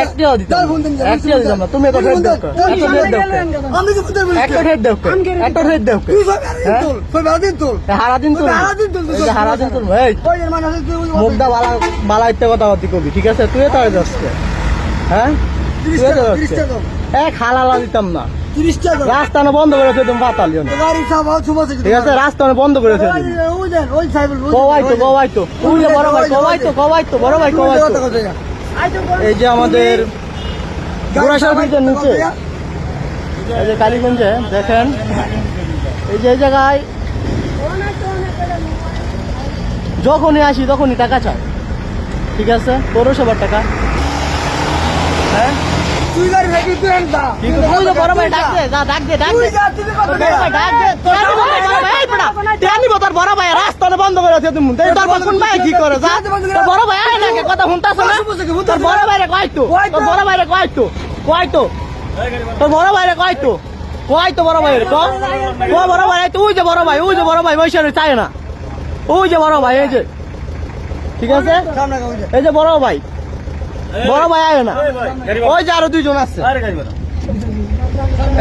একটাও দিতাম না। তুমি এত ঠেট দাও একটা ঠেট দাও হারাদিন তুল এই মুখটা বালা ইত্যা কথা কবি, ঠিক আছে? তুই তো যাচ্ছে, হ্যাঁ এক হালালা দিতাম না। রাস্তা বন্ধ করেছে তুমি পাতালিও, ঠিক আছে? রাস্তা বন্ধ করেছে। কবাইতো বড় ভাই এই যে আমাদের গোড়াশাল ব্রিজের নিচে, এই যে কালীগঞ্জে দেখেন, এই যে এই জায়গায় যখনই আসি তখনই টাকা চায়, ঠিক আছে? পৌরসভার টাকা। হ্যাঁ বড় ভাই রাস্তা বন্ধ করেছে তুমি, কি করে বড় ভাই কথা শুনতাছ না? বড় ভাইরে কয়তো বড় ভাইরে কয়তো তোর বড় ভাইরে কয়তো বড় ভাইয়ের বড় ভাই ওই যে বড় ভাই বৈশাখ চায় না, ওই যে বড় ভাই এই যে, ঠিক আছে? এই যে বড় ভাই আয় না, ওই যে আরো দুইজন আছে,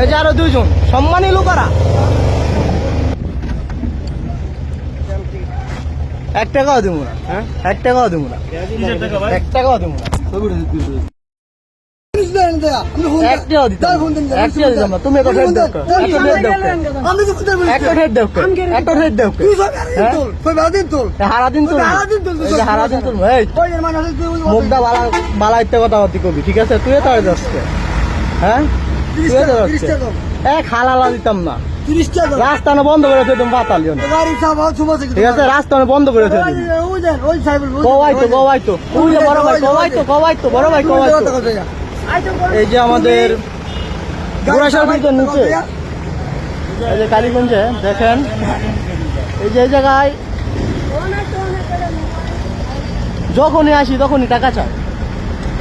এই যে আরো দুইজন সম্মানী লোকেরা। 1 টাকাও দিব না, 1 টাকাও দিব না, 1 টাকাও দিব না। একটাও দিতাম না। তুমি এত ঠেট দাও হারাদিন তুল এই মুখটা বালা ইত্যা কথা কবি, ঠিক আছে? তুই তো যাচ্ছে, হ্যাঁ এক হালালা দিতাম না। রাস্তা বন্ধ করেছে তুমি পাতালিও, ঠিক আছে? রাস্তা বন্ধ করেছে। কবাইতো বড় ভাই এই যে আমাদের গোড়াশাল ব্রিজের নিচে, এই যে কালীগঞ্জে দেখেন, এই যে এই জায়গায় যখনই আসি তখনই টাকা চায়,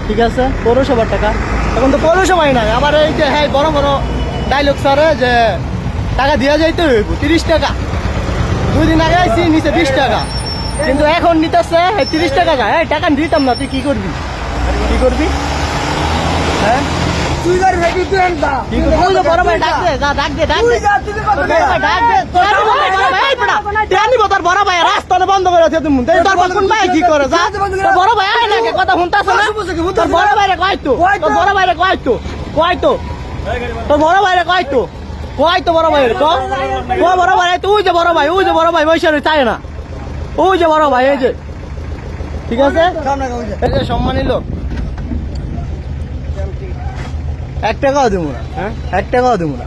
ঠিক আছে? পৌরসভার টাকা। এখন তো পৌরসভাই নাই, আবার এই যে হ্যাঁ বড় বড় ডায়লগ সারে যে টাকা দেওয়া যাইতে হইব 30 টাকা। 2 দিন আগে আইসি নিচে 20 টাকা, কিন্তু এখন নিতেছে 30 টাকা যায়। এই টাকা দিতাম না, তুই কি করবি? হ্যাঁ বড় ভাই বড় ভাই রাস্তা বন্ধ করেছে তুমি, কি করে বড় ভাই কথা শুনতাছ না? বড় ভাইরে কয়তো বড় ভাইরে কয়তো বড় ভাইয়ের বড় ভাই ওই যে বড় ভাই বৈশাখ চায় না, ওই যে বড় ভাই এই যে, ঠিক আছে? এই যে সম্মানী লোক 1 টাকাও দিব না, 1 টাকাও দিব না।